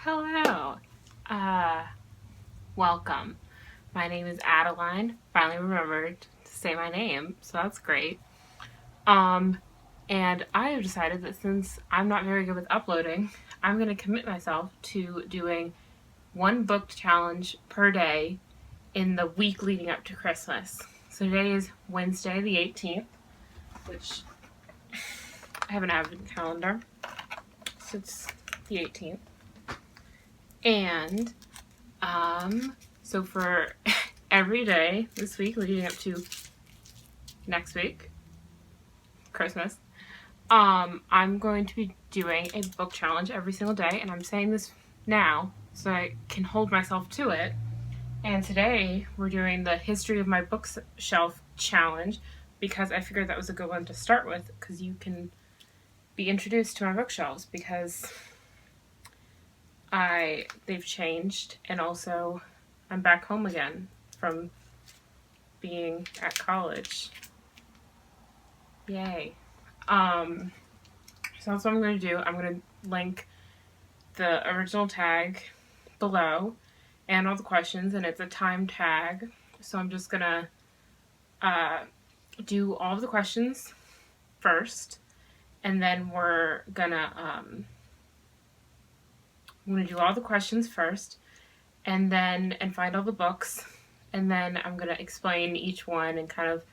Hello. Uh, Welcome. My name is Adeline. Finally remembered to say my name, so that's great. And I have decided that since I'm not very good with uploading, I'm going to commit myself to doing one book challenge per day in the week leading up to Christmas. So today is Wednesday the 18th, which I have an advent calendar, so it's the 18th. And so for every day this week leading up to next week, Christmas, I'm going to be doing a book challenge every single day, and I'm saying this now so I can hold myself to it. And today we're doing the history of my bookshelf challenge because I figured that was a good one to start with, because you can be introduced to my bookshelves because they've changed, and also I'm back home again from being at college. Yay. So that's what I'm going to do. I'm going to link the original tag below and all the questions, and it's a time tag. So I'm just going to do all of the questions first, and then I'm going to do all the questions first, and find all the books, and then I'm going to explain each one and kind of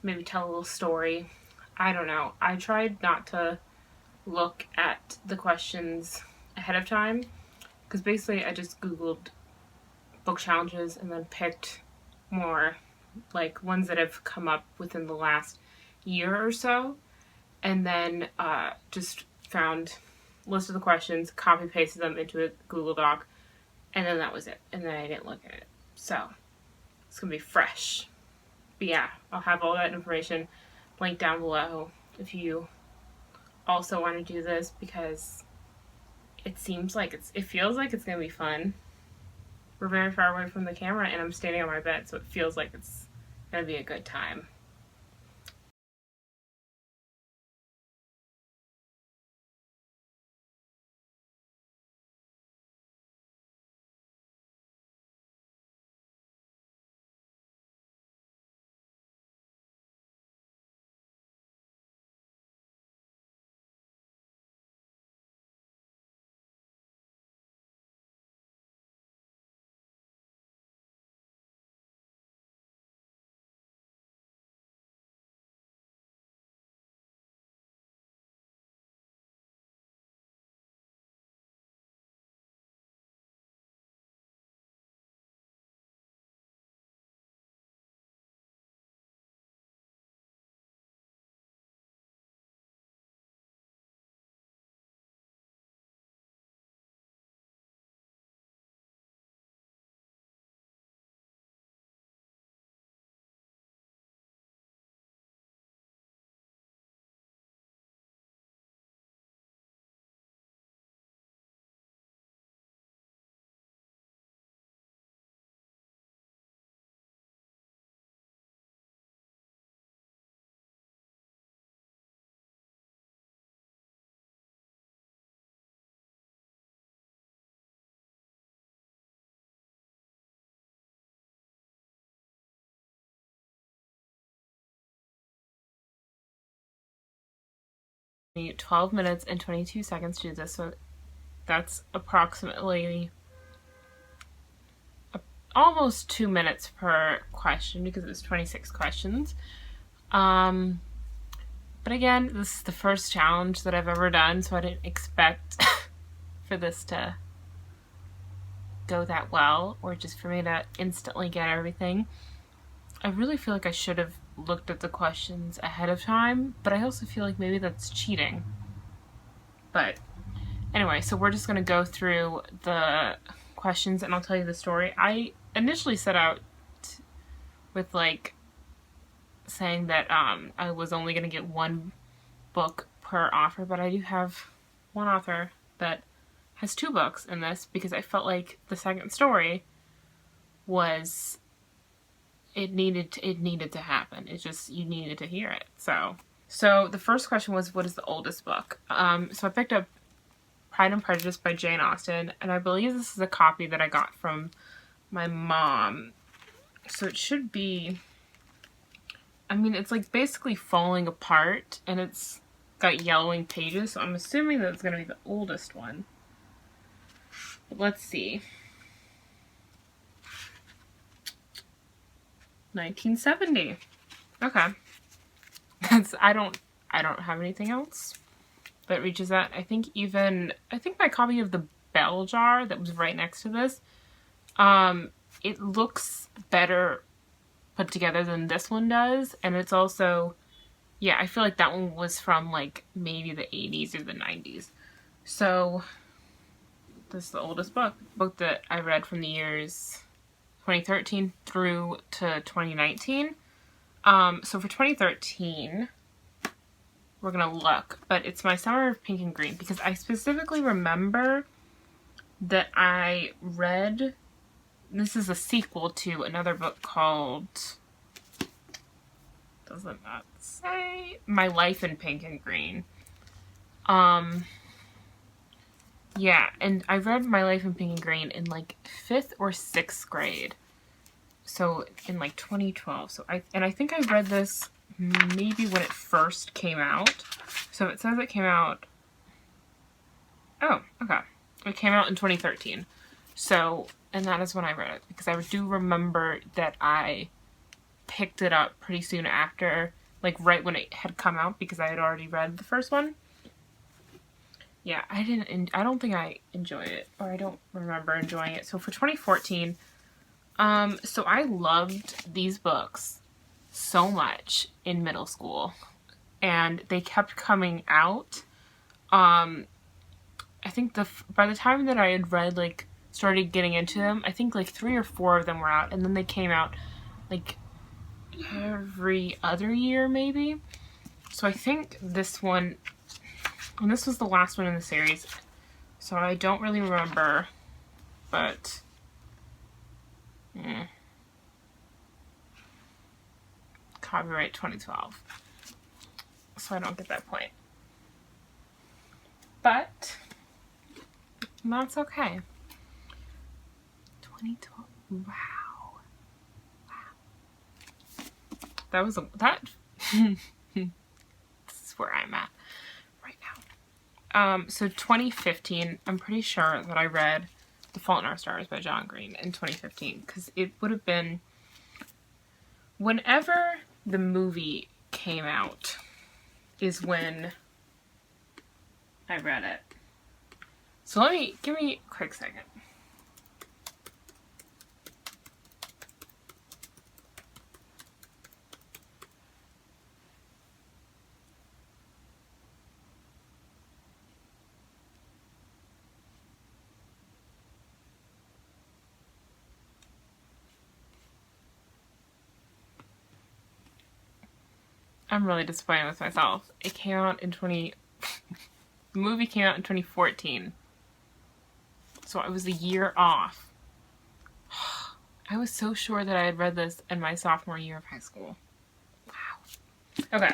maybe tell a little story. I don't know. I tried not to look at the questions ahead of time, because basically I just Googled book challenges and then picked more, like ones that have come up within the last year or so, and then just found a list of the questions, copy pasted them into a Google Doc, and then that was it. And then I didn't look at it. So it's gonna be fresh. But yeah, I'll have all that information linked down below if you also want to do this, because it feels like it's gonna be fun. We're very far away from the camera and I'm standing on my bed, so it feels like it's gonna be a good time. I need 12 minutes and 22 seconds to do this, so that's approximately almost 2 minutes per question because it was 26 questions. But again, this is the first challenge that I've ever done, so I didn't expect for this to go that well, or just for me to instantly get everything. I really feel like I should have looked at the questions ahead of time, but I also feel like maybe that's cheating. But anyway, so we're just going to go through the questions and I'll tell you the story. I initially set out with saying that I was only going to get one book per author, but I do have one author that has 2 books in this, because I felt like the second story was it needed to happen. It just, you needed to hear it. So the first question was, what is the oldest book? So I picked up Pride and Prejudice by Jane Austen, and I believe this is a copy that I got from my mom. So it should be, I mean, it's like basically falling apart, and it's got yellowing pages, so I'm assuming that it's going to be the oldest one. But let's see. 1970. Okay. I don't have anything else that reaches that. I think my copy of the Bell Jar that was right next to this, it looks better put together than this one does, and it's also, yeah, I feel like that one was from like maybe the 80s or the 90s. So this is the oldest book that I read from the years 2013 through to 2019. So for 2013, we're gonna look, but it's My Summer of Pink and Green, because I specifically remember that I read, this is a sequel to another book called, doesn't that say? My Life in Pink and Green. Yeah, and I read My Life in Pink and Green in like 5th or 6th grade. So in like 2012. So I think I read this maybe when it first came out. So it says it came out, oh, okay. It came out in 2013. So, and that is when I read it, because I do remember that I picked it up pretty soon after, like right when it had come out, because I had already read the first one. Yeah, I don't think I enjoyed it, or I don't remember enjoying it. So for 2014, so I loved these books so much in middle school, and they kept coming out. I think by the time that I had read, like, started getting into them, I think like 3 or 4 of them were out, and then they came out like every other year maybe. So I think this one, and this was the last one in the series, so I don't really remember, but copyright 2012, so I don't get that point, but that's okay. 2012, wow. That was this is where I'm at right now. So 2015, I'm pretty sure that I read The Fault in Our Stars by John Green in 2015, because it would have been whenever the movie came out is when I read it. So give me a quick second. I'm really disappointed with myself. It came out in the movie came out in 2014. So I was a year off. I was so sure that I had read this in my sophomore year of high school. Wow. Okay.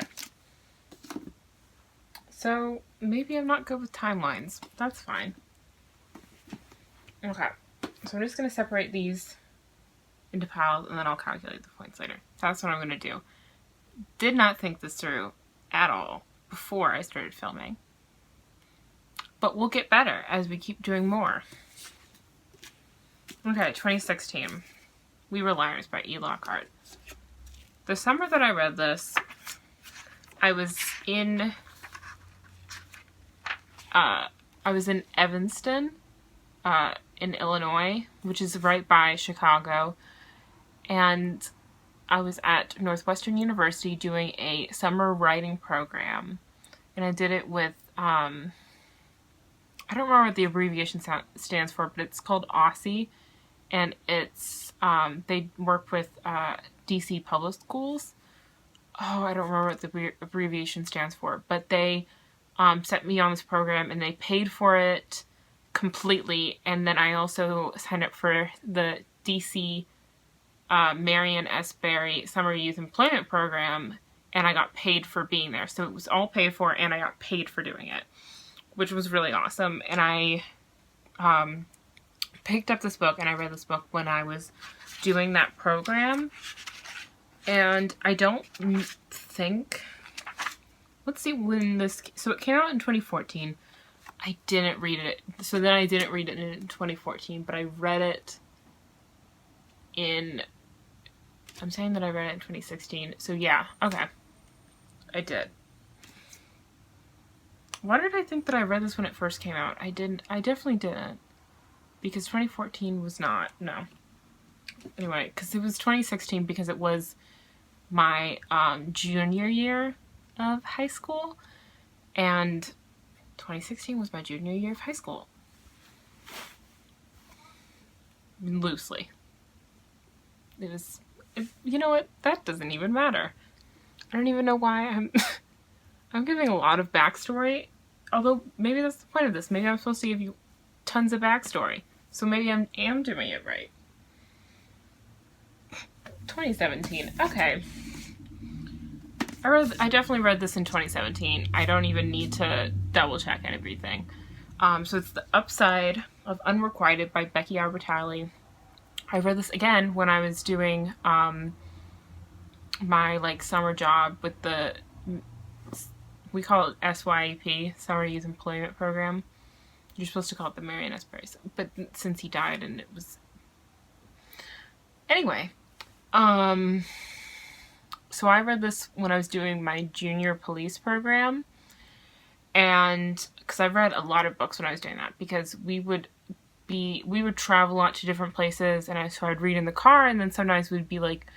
So maybe I'm not good with timelines. That's fine. Okay. So I'm just going to separate these into piles, and then I'll calculate the points later. That's what I'm going to do. Did not think this through at all before I started filming. But we'll get better as we keep doing more. Okay, 2016. We Were Liars by E. Lockhart. The summer that I read this, I was in Evanston, in Illinois, which is right by Chicago, and I was at Northwestern University doing a summer writing program, and I did it with, I don't remember what the abbreviation stands for, but it's called OSSI, and it's, they work with DC public schools. Oh, I don't remember what the abbreviation stands for, but they set me on this program, and they paid for it completely, and then I also signed up for the DC Marion S. Berry Summer Youth Employment Program, and I got paid for being there. So it was all paid for, and I got paid for doing it. which was really awesome. And I picked up this book and I read this book when I was doing that program. And I don't think, let's see when this, so it came out in 2014. I didn't read it. So then I didn't read it in 2014, but I read it in, I'm saying that I read it in 2016. So yeah, okay. I did. Why did I think that I read this when it first came out? I definitely didn't. Because 2014 was not, no. Anyway, because it was 2016 because it was my junior year of high school. And 2016 was my junior year of high school. Loosely. It was, you know what? That doesn't even matter. I don't even know why I'm giving a lot of backstory. Although, maybe that's the point of this. Maybe I'm supposed to give you tons of backstory. So maybe I am doing it right. 2017. Okay. I definitely read this in 2017. I don't even need to double check everything. So it's The Upside of Unrequited by Becky Albertalli. I read this again when I was doing my like summer job with the, we call it SYEP, Summer Youth Employment Program. You're supposed to call it the Marion Esbury, but since he died and it was, anyway. So I read this when I was doing my junior police program, and because I read a lot of books when I was doing that, because we would travel a lot to different places, and so I'd read in the car, and then sometimes we'd be like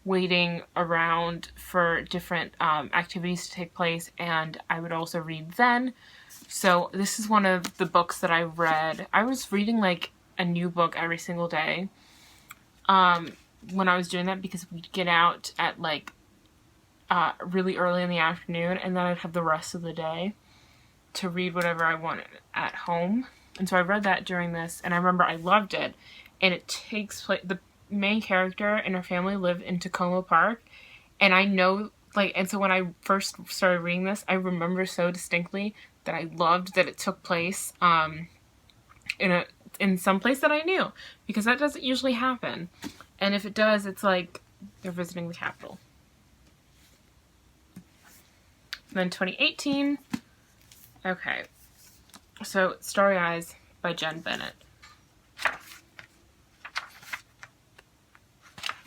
waiting around for different activities to take place, and I would also read then. So this is one of the books that I read. I was reading like a new book every single day when I was doing that, because we'd get out at like really early in the afternoon, and then I'd have the rest of the day to read whatever I wanted at home. And so I read that during this, and I remember I loved it. And it takes place, the main character and her family live in Tacoma Park, and I know, like, and so when I first started reading this, I remember so distinctly that I loved that it took place in some place that I knew, because that doesn't usually happen. And if it does, it's like they're visiting the Capitol. And then 2018, okay, so Starry Eyes by Jen Bennett.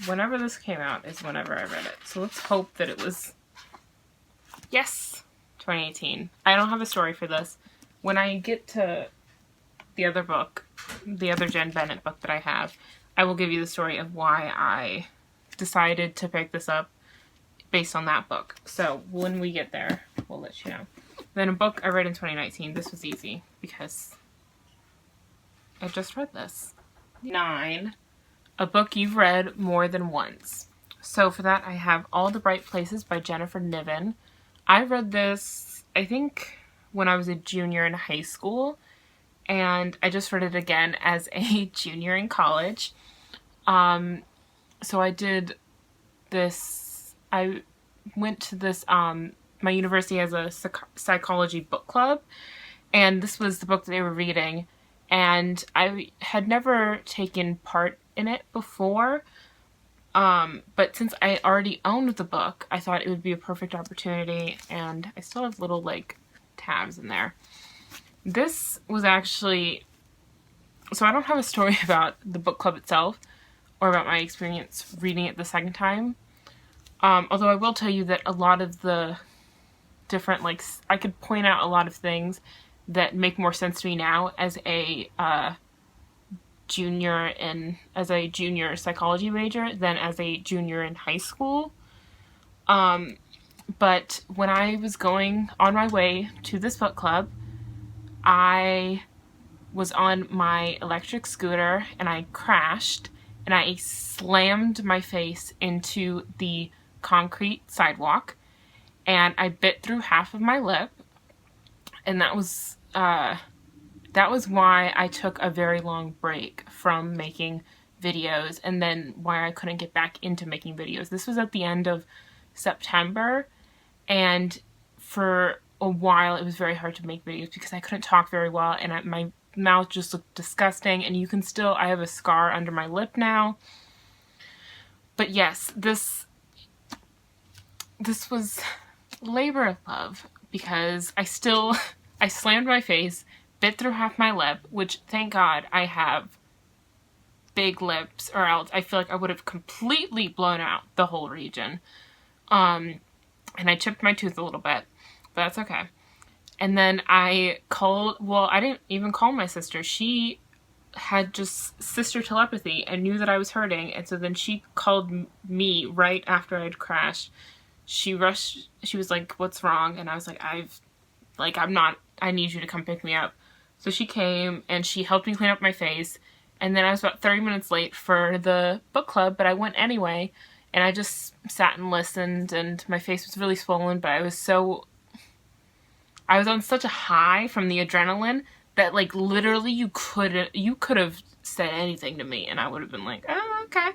Whenever this came out is whenever I read it. So let's hope that it was, yes, 2018. I don't have a story for this. When I get to the other book, the other Jen Bennett book that I have, I will give you the story of why I decided to pick this up based on that book. So when we get there, we'll let you know. Then a book I read in 2019. This was easy because I just read this. 9. A book you've read more than once. So for that, I have All the Bright Places by Jennifer Niven. I read this, I think, when I was a junior in high school, and I just read it again as a junior in college. So I did this, I went to this, my university has a psychology book club, and this was the book that they were reading, and I had never taken part in it before, but since I already owned the book, I thought it would be a perfect opportunity, and I still have little, like, tabs in there. This was actually, so I don't have a story about the book club itself, or about my experience reading it the second time, although I will tell you that a lot of the different, like, I could point out a lot of things that make more sense to me now as a junior psychology major than as a junior in high school. But when I was going on my way to this book club, I was on my electric scooter and I crashed and I slammed my face into the concrete sidewalk and I bit through half of my lip, and that was why I took a very long break from making videos, and then why I couldn't get back into making videos. This was at the end of September, and for a while it was very hard to make videos because I couldn't talk very well, and my mouth just looked disgusting, and you can still, I have a scar under my lip now. But yes, this was labor of love, because I slammed my face, bit through half my lip, which thank God I have big lips, or else I feel like I would have completely blown out the whole region. And I chipped my tooth a little bit, but that's okay. And then I didn't even call my sister. She had just sister telepathy and knew that I was hurting, and so then she called me right after I'd crashed. She rushed, she was like, "What's wrong?" And I was like, I need you to come pick me up. So she came and she helped me clean up my face, and then I was about 30 minutes late for the book club, but I went anyway, and I just sat and listened, and my face was really swollen, but I was on such a high from the adrenaline that, like, literally you could have said anything to me and I would have been like, "Oh, okay."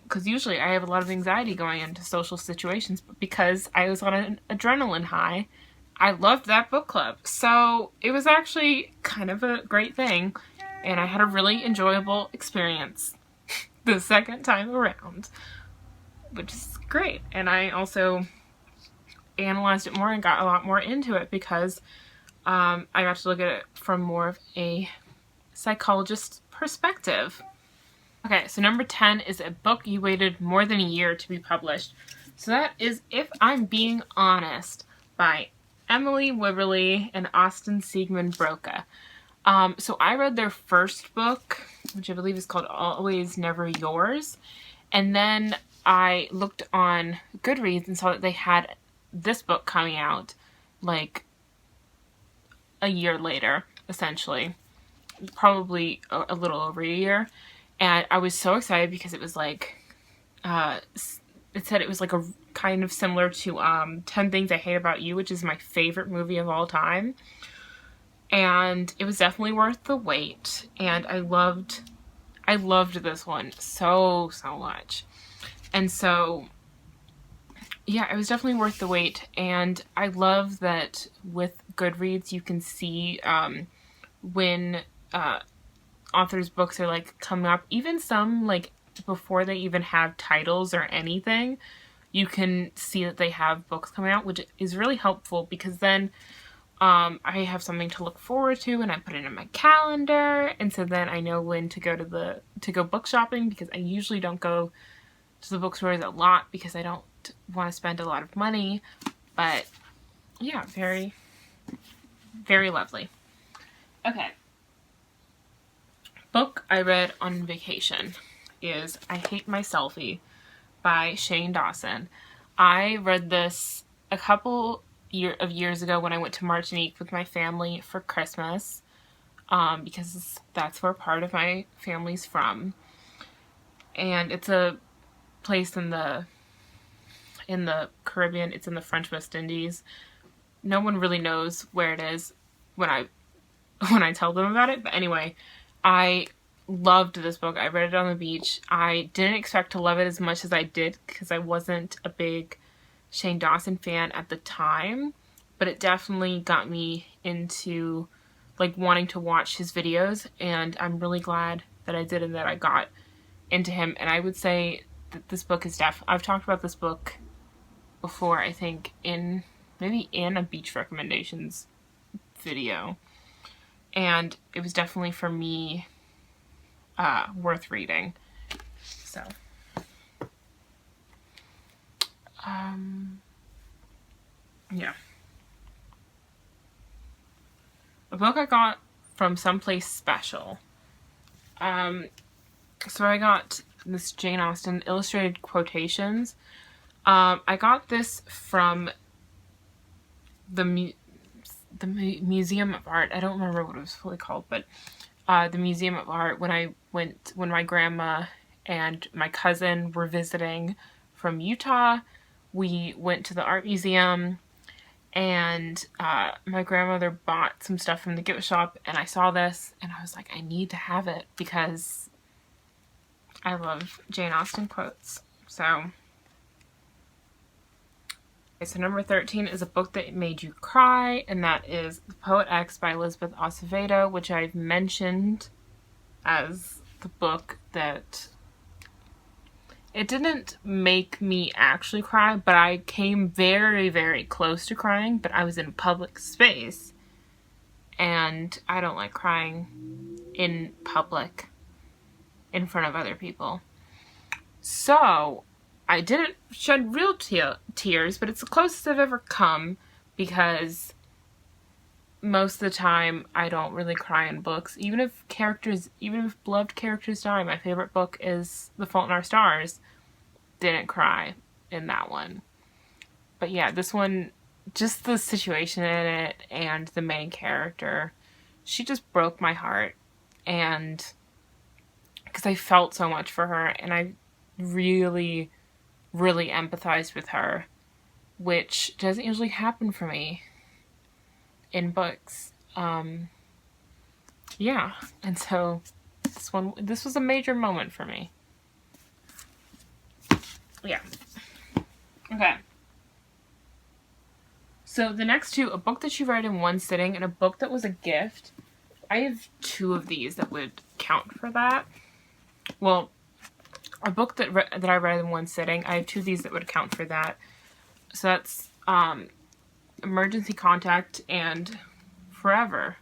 Because usually I have a lot of anxiety going into social situations, but because I was on an adrenaline high, I loved that book club. So it was actually kind of a great thing, and I had a really enjoyable experience the second time around, which is great. And I also analyzed it more and got a lot more into it because I got to look at it from more of a psychologist's perspective. Okay, so number 10 is a book you waited more than a year to be published. So that is If I'm Being Honest by Emily Wibberley and Austin Siegmund Broca. So I read their first book, which I believe is called Always Never Yours. And then I looked on Goodreads and saw that they had this book coming out like a year later, essentially. Probably a little over a year. And I was so excited because it was like, it said it was like a kind of similar to 10 Things I Hate About You, which is my favorite movie of all time. And it was definitely worth the wait. And I loved this one so much. And so, yeah, it was definitely worth the wait. And I love that with Goodreads you can see when authors' books are like coming up, even some like before they even have titles or anything, you can see that they have books coming out, which is really helpful because then I have something to look forward to and I put it in my calendar, and so then I know when to go book shopping, because I usually don't go to the bookstores a lot because I don't want to spend a lot of money. But yeah, very, very lovely. Okay. Book I read on vacation is I Hate My Selfie by Shane Dawson. I read this a couple of years ago when I went to Martinique with my family for Christmas, because that's where part of my family's from. And it's a place in the Caribbean. It's in the French West Indies. No one really knows where it is when I tell them about it, but anyway, I loved this book. I read it on the beach. I didn't expect to love it as much as I did because I wasn't a big Shane Dawson fan at the time, but it definitely got me into like wanting to watch his videos, and I'm really glad that I did and that I got into him. And I would say that this book is I've talked about this book before, I think maybe in a beach recommendations video. And it was definitely, for me, worth reading. So, yeah. A book I got from someplace special. So I got this Jane Austen illustrated quotations. I got this from the Museum of Art. I don't remember what it was fully called, but the Museum of Art, when my grandma and my cousin were visiting from Utah, we went to the art museum, and my grandmother bought some stuff from the gift shop, and I saw this and I was like, I need to have it because I love Jane Austen quotes. So Okay, so number 13 is a book that made you cry, and that is The Poet X by Elizabeth Acevedo, which I've mentioned as the book that it didn't make me actually cry, but I came very, very close to crying, but I was in a public space, and I don't like crying in public in front of other people. So I didn't shed real tears, but it's the closest I've ever come, because most of the time I don't really cry in books. Even if beloved characters die, my favorite book is The Fault in Our Stars. Didn't cry in that one. But yeah, this one, just the situation in it and the main character, she just broke my heart. And because I felt so much for her, and I really, really empathized with her, which doesn't usually happen for me in books. Yeah, and so this was a major moment for me. Yeah. Okay. So the next two, a book that you read in one sitting and a book that was a gift. I have two of these that would count for that. Well, a book that I read in one sitting, I have two of these that would count for that. So that's Emergency Contact and Forever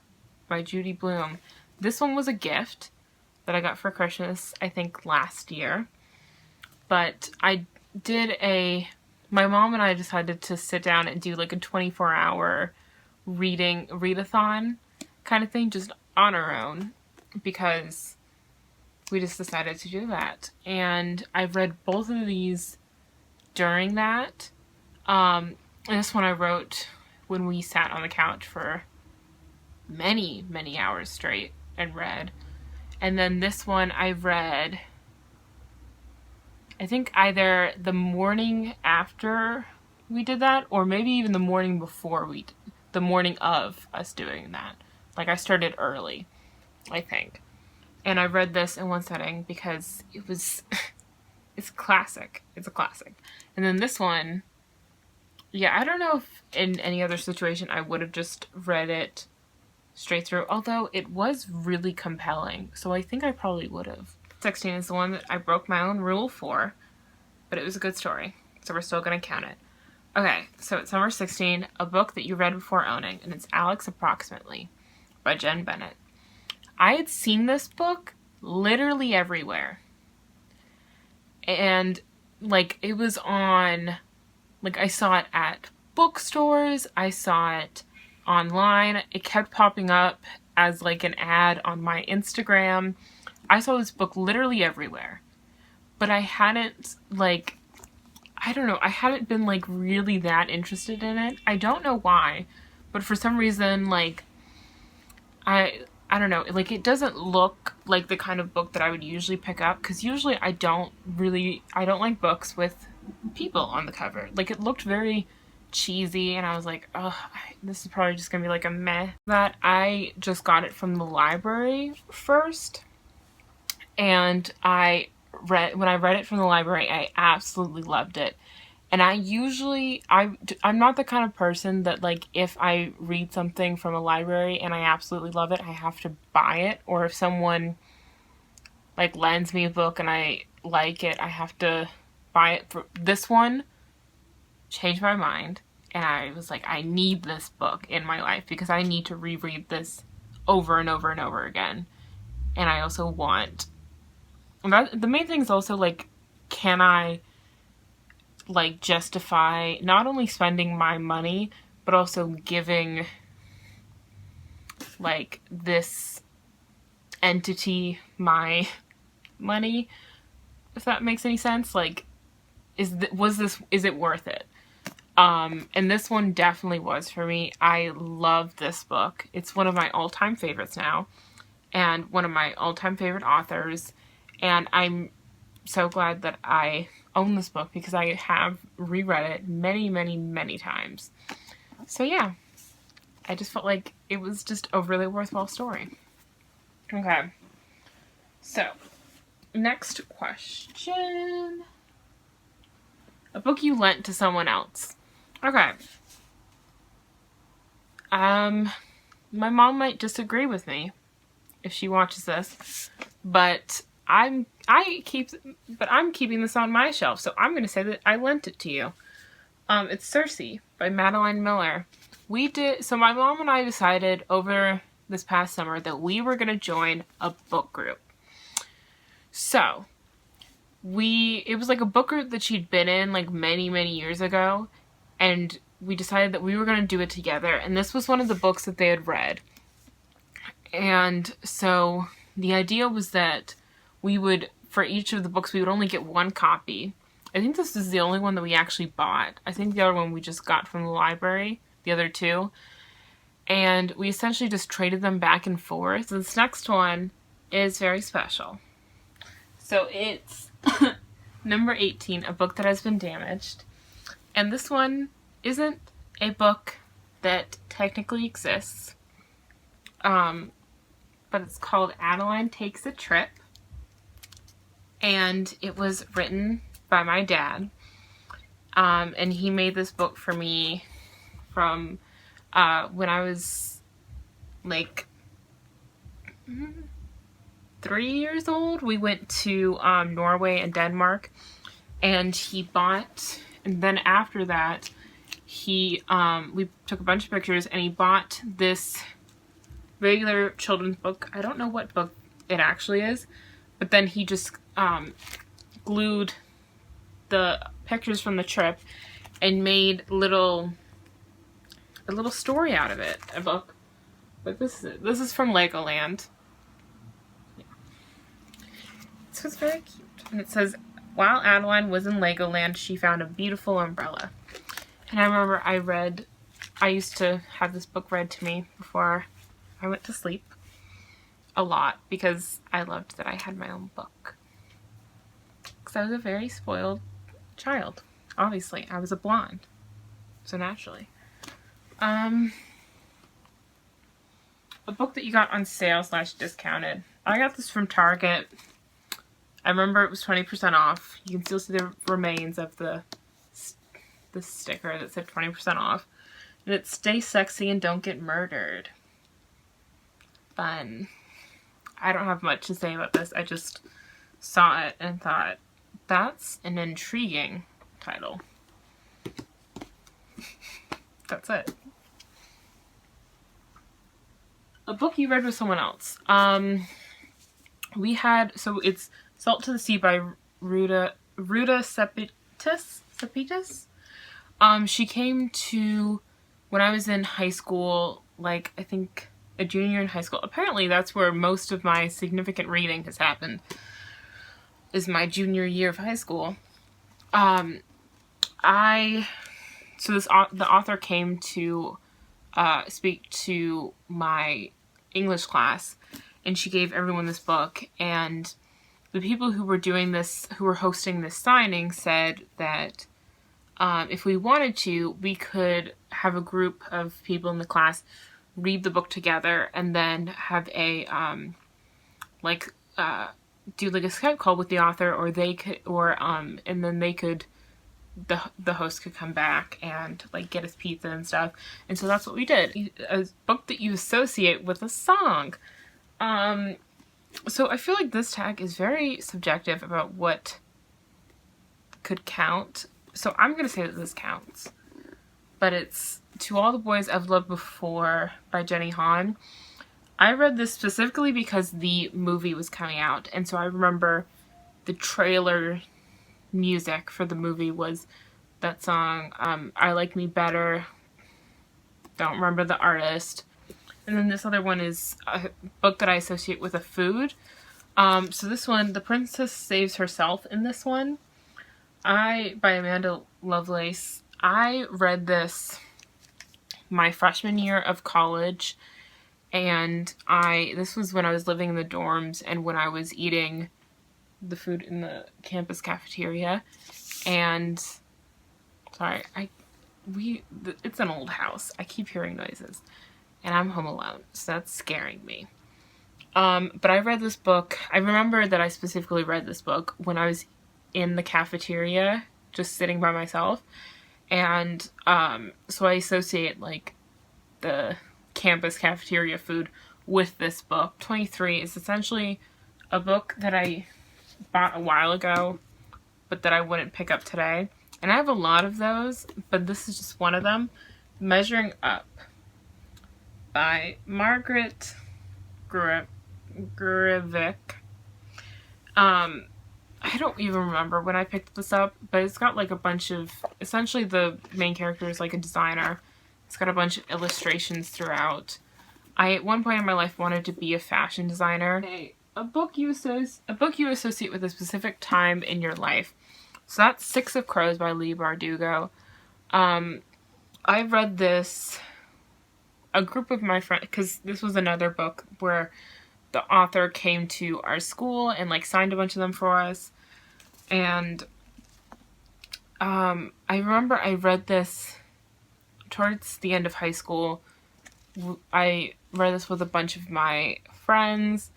by Judy Blume. This one was a gift that I got for Christmas, I think last year. But my mom and I decided to sit down and do like a 24-hour readathon kind of thing, just on our own, because we just decided to do that. And I've read both of these during that. This one I wrote when we sat on the couch for many, many hours straight and read. And then this one I read, I think either the morning after we did that, or maybe even the morning before the morning of us doing that. Like, I started early, I think. And I read this in one setting because it's classic. It's a classic. And then this one, yeah, I don't know if in any other situation I would have just read it straight through, although it was really compelling, so I think I probably would have. 16 is the one that I broke my own rule for, but it was a good story, so we're still going to count it. Okay, so it's number 16, a book that you read before owning, and it's Alex Approximately by Jen Bennett. I had seen this book literally everywhere. And, like, it was on, like, I saw it at bookstores, I saw it online, it kept popping up as, like, an ad on my Instagram. I saw this book literally everywhere. But I hadn't, like, I don't know, I hadn't been, like, really that interested in it. I don't know why, but for some reason, like, I don't know, like, it doesn't look like the kind of book that I would usually pick up, because usually I don't like books with people on the cover. Like, it looked very cheesy, and I was like, oh, this is probably just gonna be like a meh. That I just got it from the library first, and when I read it from the library, I absolutely loved it. And I'm not the kind of person that, like, if I read something from a library and I absolutely love it, I have to buy it. Or if someone, like, lends me a book and I like it, I have to buy it. For this one, changed my mind. And I was like, I need this book in my life because I need to reread this over and over and over again. And I also the main thing is also, like, can I, like, justify not only spending my money, but also giving, like, this entity my money, if that makes any sense. Like, is it worth it? And this one definitely was for me. I love this book. It's one of my all-time favorites now, and one of my all-time favorite authors, and I'm so glad that I own this book because I have reread it many, many, many times. So yeah, I just felt like it was just a really worthwhile story. Okay, so next question. A book you lent to someone else. Okay. My mom might disagree with me if she watches this, but I'm keeping this on my shelf, so I'm gonna say that I lent it to you. It's Circe by Madeline Miller. So my mom and I decided over this past summer that we were gonna join a book group. So it was like a book group that she'd been in like many, many years ago, and we decided that we were going to do it together, and this was one of the books that they had read. And so the idea was that for each of the books, we would only get one copy. I think this is the only one that we actually bought. I think the other one we just got from the library, the other two. And we essentially just traded them back and forth. This next one is very special. So it's number 18, A Book That Has Been Damaged. And this one isn't a book that technically exists, but it's called Adeline Takes a Trip, and it was written by my dad, and he made this book for me from when I was like 3 years old. We went to Norway and Denmark, and and then after that we took a bunch of pictures, and he bought this regular children's book. I don't know what book it actually is, but then he just glued the pictures from the trip and made a little story out of it. A book. But this is from Legoland. Yeah. This was very cute. And it says, while Adeline was in Legoland, she found a beautiful umbrella. And I remember I used to have this book read to me before I went to sleep a lot, because I loved that I had my own book. Because I was a very spoiled child. Obviously, I was a blonde. So naturally. A book that you got on sale / discounted. I got this from Target. I remember it was 20% off. You can still see the remains of the sticker that said 20% off. And it's Stay Sexy and Don't Get Murdered. Fun. I don't have much to say about this. I just saw it and thought, that's an intriguing title. That's it. A book you read with someone else. So it's Salt to the Sea by Ruta Sepetys. She came to, when I was in high school, like I think a junior in high school. Apparently that's where most of my significant reading has happened, is my junior year of high school. The author came to speak to my English class, and she gave everyone this book, and the people who were hosting this signing said that if we wanted to, we could have a group of people in the class read the book together, and then have do like a Skype call with the author, or and then the host could come back and like get us pizza and stuff. And so that's what we did. A book that you associate with a song. So I feel like this tag is very subjective about what could count. So I'm going to say that this counts. But it's To All the Boys I've Loved Before by Jenny Han. I read this specifically because the movie was coming out. And so I remember the trailer music for the movie was that song, I Like Me Better. Don't remember the artist. And then this other one is a book that I associate with a food. So this one, The Princess Saves Herself in this one. By Amanda Lovelace. I read this my freshman year of college, and this was when I was living in the dorms and when I was eating the food in the campus cafeteria. And sorry, it's an old house. I keep hearing noises, and I'm home alone, so that's scaring me. But I read this book. I remember that I specifically read this book when I was in the cafeteria, just sitting by myself. And so I associate like the campus cafeteria food with this book. 23 is essentially a book that I bought a while ago, but that I wouldn't pick up today. And I have a lot of those, but this is just one of them. Measuring Up by Margaret Gurevich. I don't even remember when I picked this up, but it's got like a bunch of, essentially the main character is like a designer. It's got a bunch of illustrations throughout. I, at one point in my life, wanted to be a fashion designer. Okay. A book you associate with a specific time in your life. So that's Six of Crows by Leigh Bardugo. I read this, a group of my friends, because this was another book where the author came to our school and like signed a bunch of them for us. And I remember I read this towards the end of high school. I read this with a bunch of my friends,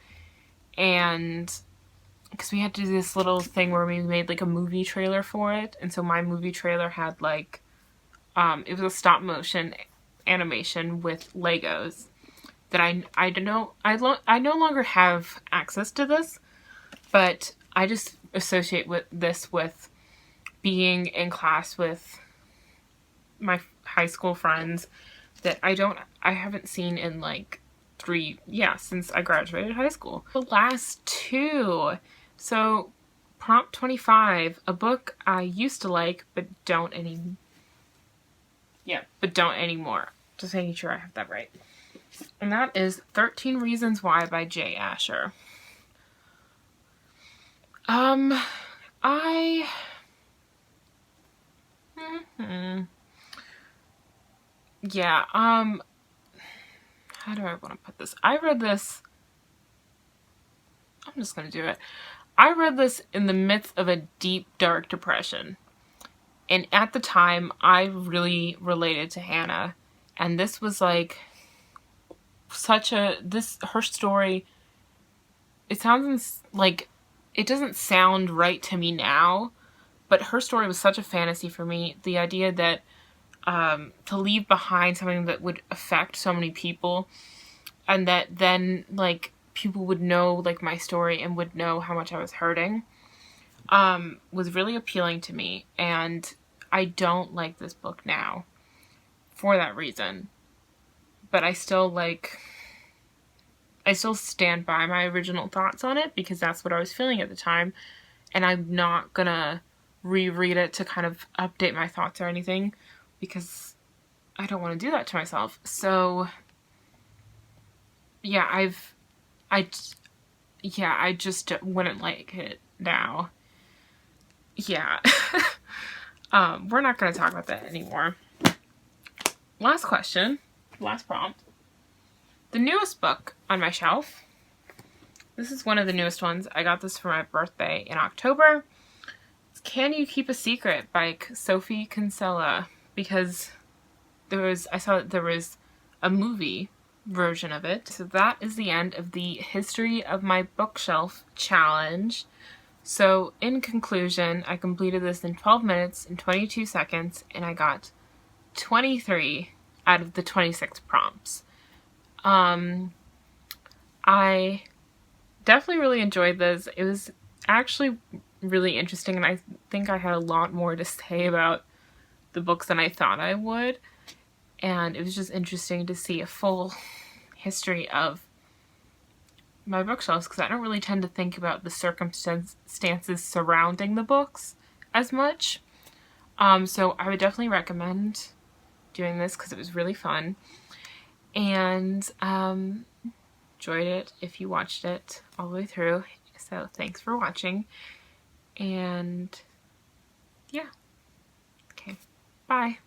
and because we had to do this little thing where we made like a movie trailer for it, and so my movie trailer had like it was a stop motion animation with Legos that I no longer have access to this, but I just associate with this with being in class with my high school friends that I haven't seen in like since I graduated high school. The last two. So Prompt 25, a book I used to like but don't anymore. Just making sure I have that right. And that is 13 Reasons Why by Jay Asher. How do I want to put this? I read this, I'm just going to do it. I read this in the midst of a deep, dark depression. And at the time, I really related to Hannah. And this was like her story, it sounds like, it doesn't sound right to me now, but her story was such a fantasy for me. The idea that to leave behind something that would affect so many people, and that then like people would know like my story and would know how much I was hurting, was really appealing to me. And I don't like this book now for that reason, but I still stand by my original thoughts on it because that's what I was feeling at the time, and I'm not gonna reread it to kind of update my thoughts or anything because I don't want to do that to myself. So yeah, I just wouldn't like it now. Yeah. We're not going to talk about that anymore. Last question, last prompt. The newest book on my shelf. This is one of the newest ones. I got this for my birthday in October. It's Can You Keep a Secret by Sophie Kinsella, because I saw that there was a movie version of it. So that is the end of the History of My Bookshelf challenge. So in conclusion, I completed this in 12 minutes and 22 seconds, and I got 23 out of the 26 prompts. I definitely really enjoyed this. It was actually really interesting, and I think I had a lot more to say about the books than I thought I would. And it was just interesting to see a full history of my bookshelves, because I don't really tend to think about the circumstances surrounding the books as much. So I would definitely recommend doing this because it was really fun. And enjoyed it if you watched it all the way through. So thanks for watching. And yeah. Okay. Bye.